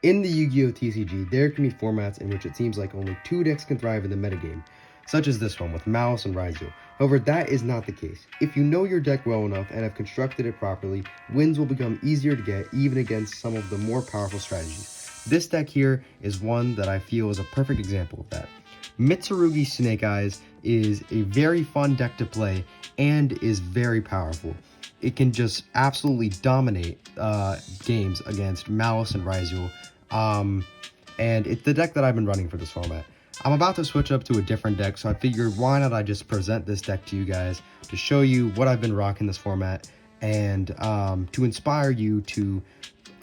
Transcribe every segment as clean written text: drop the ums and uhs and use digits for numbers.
In the Yu-Gi-Oh! TCG, there can be formats in which it seems like only 2 decks can thrive in the metagame, such as this one with Malice and Raizo. However, that is not the case. If you know your deck well enough and have constructed it properly, wins will become easier to get even against some of the more powerful strategies. This deck here is one that I feel is a perfect example of that. Mitsurugi Snake Eyes is a very fun deck to play and is very powerful. It can just absolutely dominate games against Malice and Raizo. And it's the deck that I've been running for this format. I'm about to switch up to a different deck, so I figured why not I just present this deck to you guys to show you what I've been rocking this format and to inspire you to,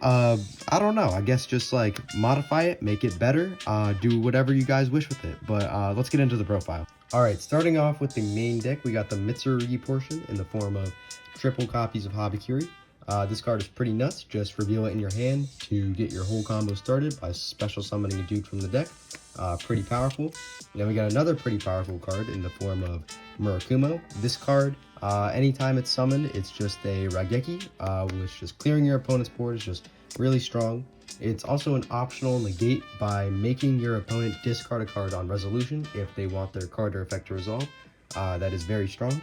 I don't know, I guess just like modify it, make it better, do whatever you guys wish with it. But let's get into the profile. Alright, starting off with the main deck, we got the Mitsurugi portion in the form of triple copies of Habakiri. This card is pretty nuts. Just reveal it in your hand to get your whole combo started by special summoning a dude from the deck. Pretty powerful. Then we got another pretty powerful card in the form of Murakumo. This card, anytime it's summoned, it's just a Raigeki, which just clearing your opponent's board is just really strong. It's also an optional negate by making your opponent discard a card on resolution if they want their card or effect to resolve. That is very strong.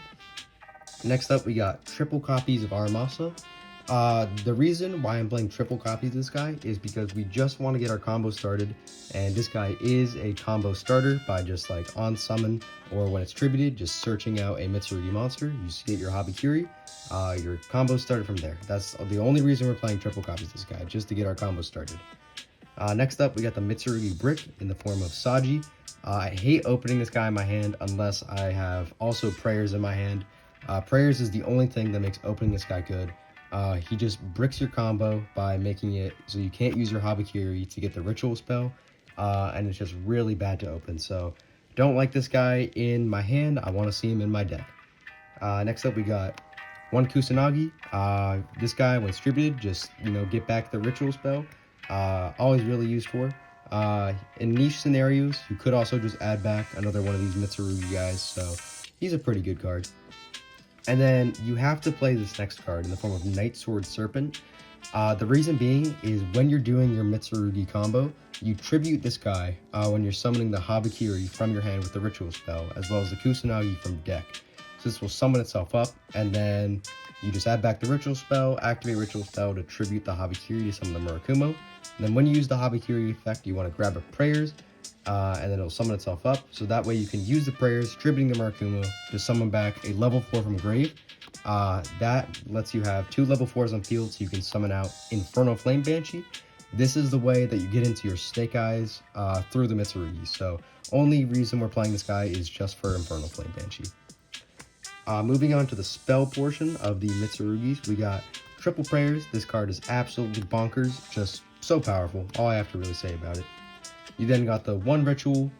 Next up, we got triple copies of Aramasa. The reason why I'm playing triple copies of this guy is because we just want to get our combo started, and this guy is a combo starter by just like on summon or when it's tributed, just searching out a Mitsurugi monster. You just get your Habakiri, your combo started from there. That's the only reason we're playing triple copies of this guy, just to get our combo started. Next up, we got the Mitsurugi Brick in the form of Saji. I hate opening this guy in my hand unless I have also Prayers in my hand. Prayers is the only thing that makes opening this guy good. He just bricks your combo by making it so you can't use your Habakiri to get the ritual spell, and it's just really bad to open. So don't like this guy in my hand. I want to see him in my deck. Next up, we got one Kusanagi. This guy, when distributed, just get back the ritual spell. Always really used for. In niche scenarios, you could also just add back another one of these Mitsurugi guys. So he's a pretty good card. And then you have to play this next card in the form of Night Sword Serpent. The reason being is when you're doing your Mitsurugi combo, you tribute this guy when you're summoning the Habakiri from your hand with the ritual spell, as well as the Kusanagi from deck. So this will summon itself up, and then you just add back the ritual spell, activate ritual spell to tribute the Habakiri to summon the Murakumo. And then when you use the Habakiri effect, you want to grab a Prayers, and then it'll summon itself up, so that way you can use the Prayers, tributing the Murakumo to summon back a level 4 from grave. That lets you have 2 level 4s on field, so you can summon out Infernal Flame Banshee. This is the way that you get into your Snake Eyes through the Mitsurugi, so only reason we're playing this guy is just for Infernal Flame Banshee. Moving on to the spell portion of the Mitsurugis, we got Triple Prayers. This card is absolutely bonkers, just so powerful, all I have to really say about it. You then got the 1 Ritual,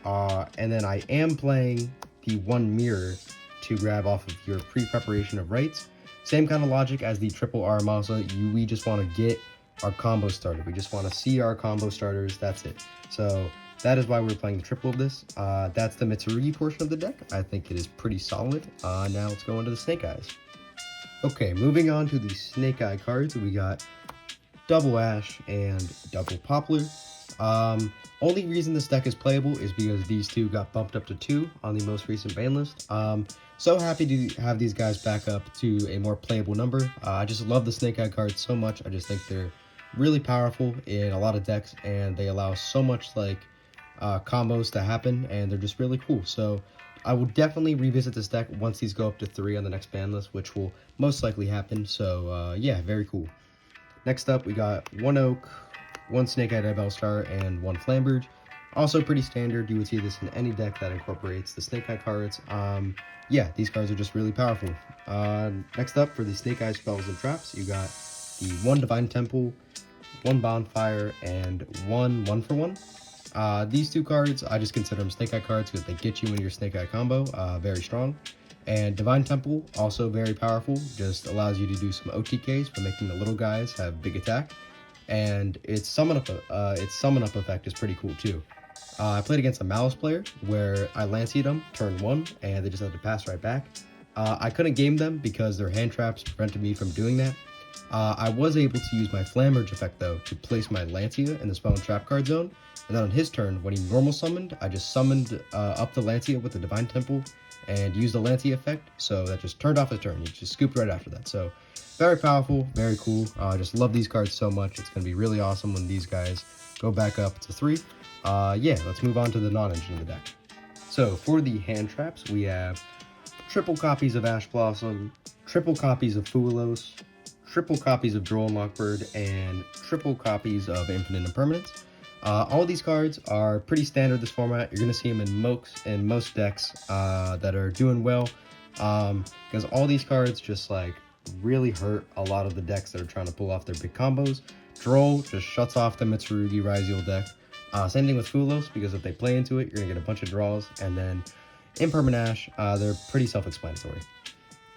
and then I am playing the 1 Mirror to grab off of your pre-preparation of rites. Same kind of logic as the triple Aramasa. We just want to get our combo started. We just want to see our combo starters, that's it. So that is why we're playing the triple of this. That's the Mitsurugi portion of the deck. I think it is pretty solid. Now let's go into the Snake Eyes. Okay, moving on to the Snake Eye cards, we got Double Ash and Double Poplar. Only reason this deck is playable is because these two got bumped up to 2 on the most recent ban list. So happy to have these guys back up to a more playable number. I just love the Snake Eye cards so much. I just think they're really powerful in a lot of decks, and they allow so much combos to happen, and they're just really cool. So I will definitely revisit this deck once these go up to 3 on the next ban list, which will most likely happen. So yeah, very cool. Next up, we got 1 Oak, 1 Snake Eye Bellstar, and 1 Flambird. Also pretty standard. You would see this in any deck that incorporates the Snake Eye cards. Yeah, these cards are just really powerful. Next up, for the Snake Eye spells and traps, you got the 1 Divine Temple, 1 Bonfire, and 1 1-for-1. These 2 cards, I just consider them Snake Eye cards because they get you in your Snake Eye combo. Very strong. And Divine Temple, also very powerful. Just allows you to do some OTKs for making the little guys have big attack. And its summon up effect is pretty cool too. I played against a Malice player where I Lanceied them turn 1 and they just had to pass right back. I couldn't game them because their hand traps prevented me from doing that. I was able to use my Flammerge effect, though, to place my Lancia in the spell and trap card zone, and then on his turn, when he normal summoned, I just summoned up the Lancia with the Divine Temple and used the Lancia effect, so that just turned off his turn. He just scooped right after that, so very powerful, very cool. I just love these cards so much. It's going to be really awesome when these guys go back up to 3. Yeah, let's move on to the non-engine of the deck. So for the hand traps, we have triple copies of Ash Blossom, triple copies of Fuelos, triple copies of Droll and Lockbird, and triple copies of Infinite Impermanence. All these cards are pretty standard this format. You're going to see them in most decks that are doing well, because all these cards just like really hurt a lot of the decks that are trying to pull off their big combos. Droll just shuts off the Mitsurugi Ryziel deck. Same thing with Fuelos, because if they play into it, you're going to get a bunch of draws. And then Impermanent Ash, they're pretty self-explanatory.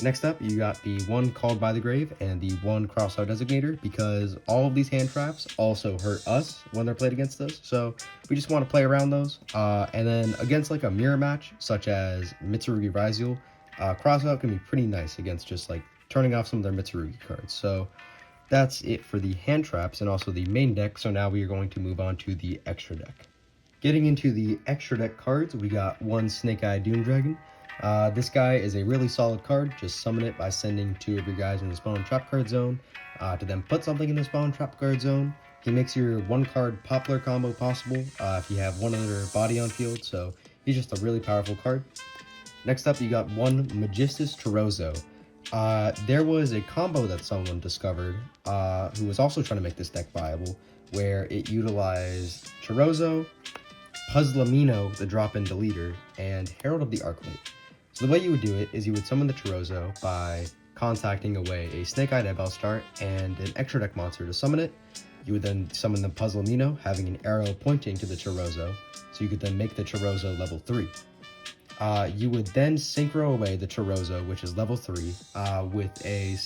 Next up, you got the one Called by the Grave and the one Crossout Designator, because all of these hand traps also hurt us when they're played against us. So we just want to play around those. And then against like a mirror match, such as Mitsurugi Ryziel, Crossout can be pretty nice against just like turning off some of their Mitsurugi cards. So that's it for the hand traps and also the main deck. So now we are going to move on to the extra deck. Getting into the extra deck cards, we got one Snake Eye Doom Dragon. This guy is a really solid card. Just summon it by sending 2 of your guys in the spawn and trap card zone to then put something in the spawn and trap card zone. He makes your 1-card Poplar combo possible if you have one other body on field, so he's just a really powerful card. Next up, you got one Magistus Chirozzo. There was a combo that someone discovered who was also trying to make this deck viable, where it utilized Chirozzo, Puzzlemino, the drop-in deleter, and Herald of the Arclight. So the way you would do it is you would summon the Chirozzo by contacting away a Snake-Eyed Ebelstar and an extra deck monster to summon it. You would then summon the Puzzlemino, having an arrow pointing to the Chirozzo, so you could then make the Chirozzo level 3. You would then synchro away the Chirozzo, which is level 3, with a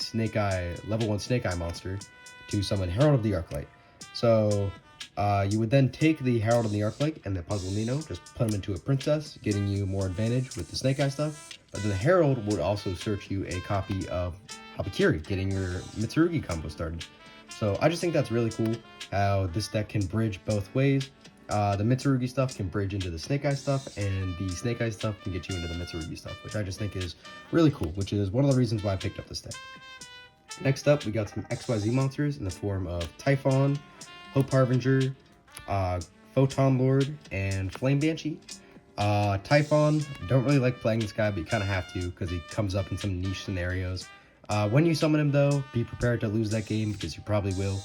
level 1 Snake Eye monster to summon Herald of the Arclight. So you would then take the Herald of the Arclight and the Puzzlemino, just put them into a princess, getting you more advantage with the Snake Eye stuff. But then the Herald would also search you a copy of Habakiri, getting your Mitsurugi combo started. So I just think that's really cool how this deck can bridge both ways. The Mitsurugi stuff can bridge into the Snake Eye stuff, and the Snake Eye stuff can get you into the Mitsurugi stuff, which I just think is really cool, which is one of the reasons why I picked up this deck. Next up, we got some XYZ monsters in the form of Typhon, Hope Harbinger, Photon Lord, and Flame Banshee. Typhon, don't really like playing this guy, but you kind of have to because he comes up in some niche scenarios. When you summon him, though, be prepared to lose that game because you probably will.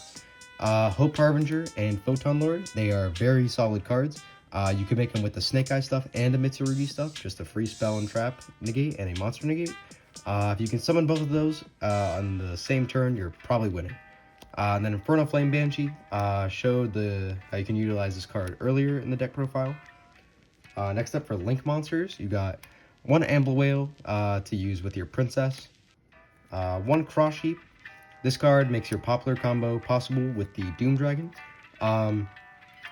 Hope Harbinger and Photon Lord, they are very solid cards. You can make them with the Snake Eye stuff and the Mitsurugi stuff, just a free spell and trap negate and a monster negate. If you can summon both of those on the same turn, you're probably winning. And then Infernal Flame Banshee showed how you can utilize this card earlier in the deck profile. Next up for Link monsters, you got one Amble Whale to use with your Princess, one Cross Sheep. This card makes your Poplar combo possible with the Doom Dragon.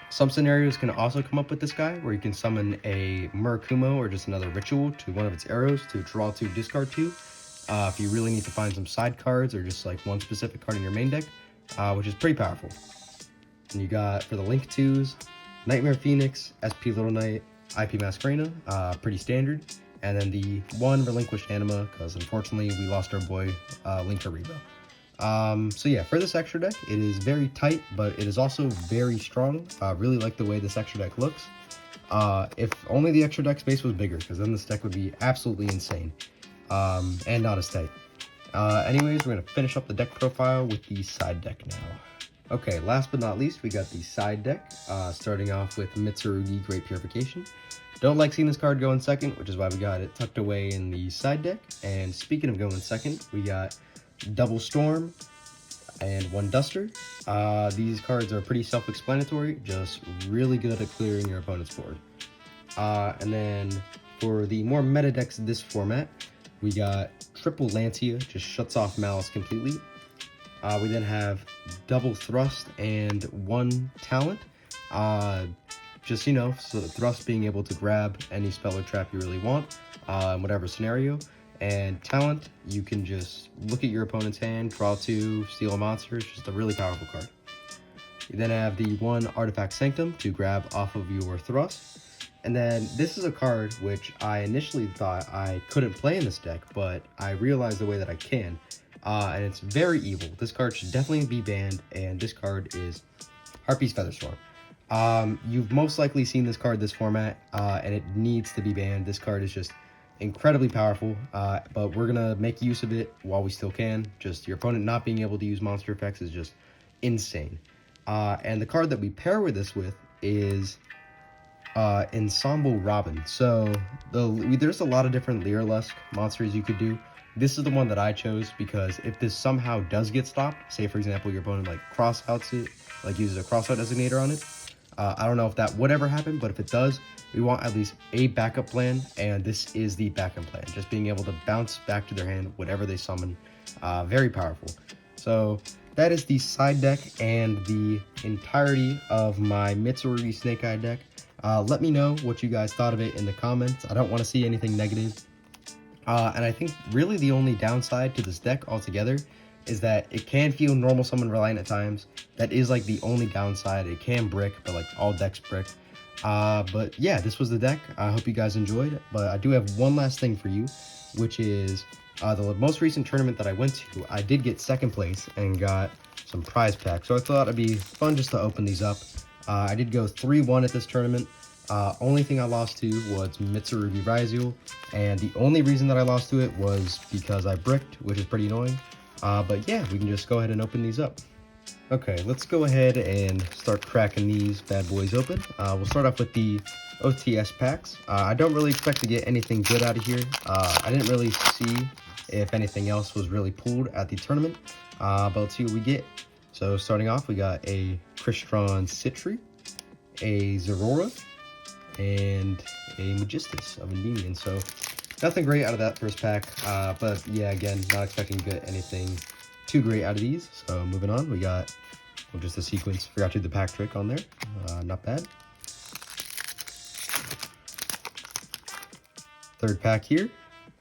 Some scenarios can also come up with this guy, where you can summon a Murakumo or just another ritual to one of its arrows to draw 2, discard 2. If you really need to find some side cards or just like one specific card in your main deck, which is pretty powerful. And you got, for the Link 2s, Nightmare Phoenix, SP Little Knight, IP Masquerena, pretty standard. And then the one Relinquished Anima, because unfortunately we lost our boy Link Haribo. So yeah, for this extra deck, it is very tight, but it is also very strong. Really like the way this extra deck looks. If only the extra deck space was bigger, because then this deck would be absolutely insane. And not as tight. Anyways, we're going to finish up the deck profile with the side deck now. Okay, last but not least, we got the side deck, starting off with Mitsurugi Great Purification. Don't like seeing this card go in second, which is why we got it tucked away in the side deck. And speaking of going second, we got Double Storm and one Duster. These cards are pretty self-explanatory, just really good at clearing your opponent's board. And then for the more meta decks in this format, we got Triple Lancia, just shuts off Malice completely. We then have Double Thrust and one Talent. Just, so the Thrust being able to grab any spell or trap you really want in whatever scenario. And talent, you can just look at your opponent's hand, draw 2, steal a monster. It's just a really powerful card. You then have the 1 Artifact Sanctum to grab off of your thrust. And then this is a card which I initially thought I couldn't play in this deck, but I realized the way that I can. And it's very evil. This card should definitely be banned, and this card is Harpy's Featherstorm. You've most likely seen this card this format, and it needs to be banned. This card is just incredibly powerful, but we're gonna make use of it while we still can. Just your opponent not being able to use monster effects is just insane. And the card that we pair with this with is Ensemble Robin. So there's a lot of different Lyrilusk monsters you could do. This is the one that I chose because if this somehow does get stopped, say for example your opponent like crossouts it, like uses a crossout designator on it, I don't know if that would ever happen, but if it does, we want at least a backup plan, and this is the backup plan. Just being able to bounce back to their hand whatever they summon. Very powerful. So that is the side deck and the entirety of my Mitsurugi Snake Eye deck. Let me know what you guys thought of it in the comments. I don't want to see anything negative. And I think really the only downside to this deck altogether is that it can feel normal summon reliant at times. That is like the only downside. It can brick, but like all decks brick. But yeah, this was the deck. I hope you guys enjoyed it. But I do have one last thing for you, which is the most recent tournament that I went to. I did get second place and got some prize packs. So I thought it'd be fun just to open these up. I did go 3-1 at this tournament. Only thing I lost to was Mitsurugi Raizu, and the only reason that I lost to it was because I bricked, which is pretty annoying. But yeah, we can just go ahead and open these up. Okay, let's go ahead and start cracking these bad boys open. We'll start off with the OTS packs. I don't really expect to get anything good out of here. I didn't really see if anything else was really pulled at the tournament, but let's see what we get. So starting off, we got a Crystron Citri, a Zorora, and a Magistus of Endymion. So nothing great out of that first pack, but yeah, again, not expecting to get anything too great out of these. So moving on, we got just a sequence. Forgot to do the pack trick on there. Not bad. Third pack here,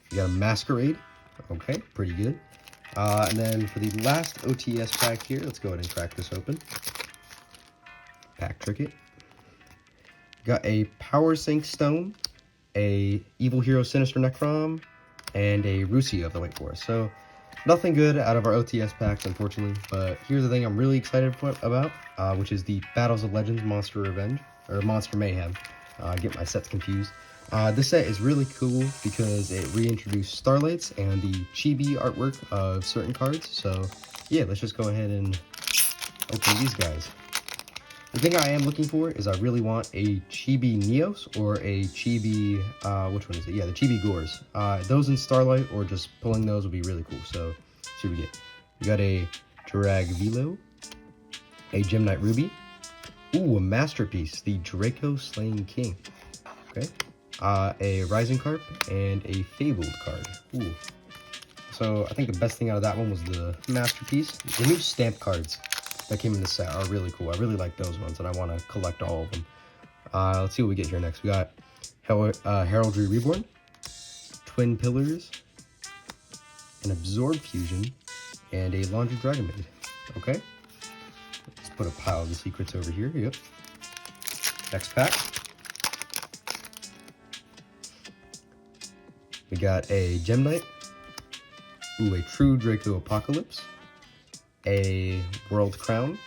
we got a Masquerade. Okay, pretty good. And then for the last OTS pack here, let's go ahead and crack this open. Pack trick it. Got a Power Sync Stone, a Evil Hero Sinister Necrom, and a Rusi of the White Forest. So nothing good out of our OTS packs, unfortunately. But here's the thing I'm really excited about, which is the Battles of Legends Monster Revenge, or Monster Mayhem. I get my sets confused. This set is really cool because it reintroduced Starlights and the chibi artwork of certain cards. So yeah, let's just go ahead and open these guys. The thing I am looking for is I really want a Chibi Neos or a Chibi, which one is it? Yeah, the Chibi Gores. Those in Starlight or just pulling those would be really cool. So, let's see what we get. We got a Drag Velo, a Gem Knight Ruby, ooh, a Masterpiece, the Draco Slaying King, okay, a Rising Carp, and a Fabled card, ooh. So, I think the best thing out of that one was the Masterpiece. The new stamp cards that came in the set are really cool. I really like those ones, and I want to collect all of them. Let's see what we get here next. We got Heraldry Reborn, Twin Pillars, an Absorb Fusion, and a Laundry Dragon Maid. Okay. Let's put a pile of the secrets over here. Yep. Next pack. We got a Gem Knight. Ooh, a True Draco Apocalypse, a World Crown,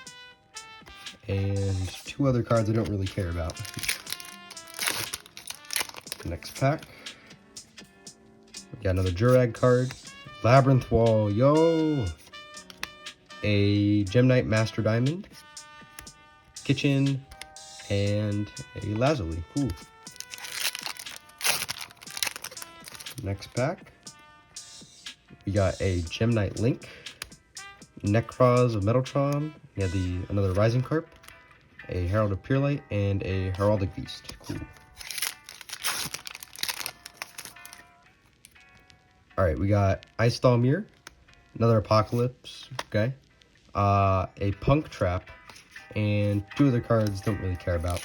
and two other cards I don't really care about. Next pack. We got another Jurag card, Labyrinth Wall, yo! A Gem Knight Master Diamond, Kitchen, and a Lazuli. Ooh. Next pack. We got a Gem Knight Link, Necros of Metaltron, we had another Rising Carp, a Herald of Purelight, and a Heraldic Beast. Cool. Alright, we got Ice Mirror, another Apocalypse, okay, a Punk Trap, and two other cards don't really care about.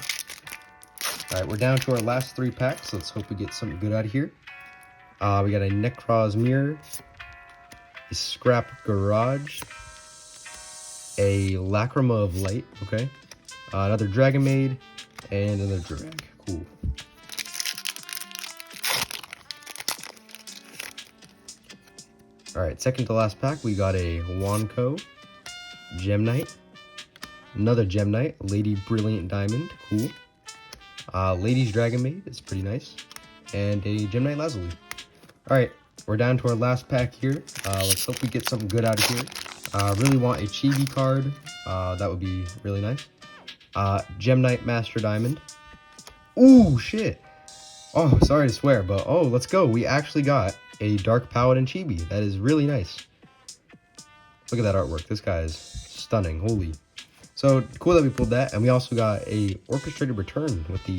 Alright, we're down to our last three packs. Let's hope we get something good out of here. We got a Necros Mirror, a Scrap Garage, a Lacrima of Light, okay, another Dragon Maid, and another Drag. Cool. Alright, second to last pack, we got a Wanko, Gem Knight, another Gem Knight, Lady Brilliant Diamond, cool. Lady's Dragon Maid, it's pretty nice, and a Gem Knight Lazuli. Alright, we're down to our last pack here. Let's hope we get something good out of here. Really want a Chibi card, that would be really nice. Gem Knight Master Diamond. Ooh, shit! Oh, sorry to swear, but oh, let's go. We actually got a Dark Paladin Chibi. That is really nice. Look at that artwork. This guy is stunning. Holy. So, cool that we pulled that. And we also got a Orchestrated Return with the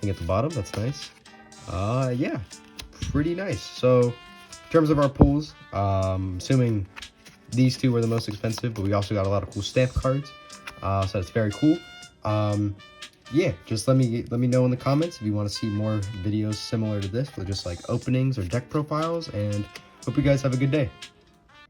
thing at the bottom. That's nice. Yeah. Pretty nice. So, in terms of our pulls, assuming these two were the most expensive, but we also got a lot of cool stamp cards. So that's very cool. Yeah, just let me know in the comments if you want to see more videos similar to this with just like openings or deck profiles, and hope you guys have a good day.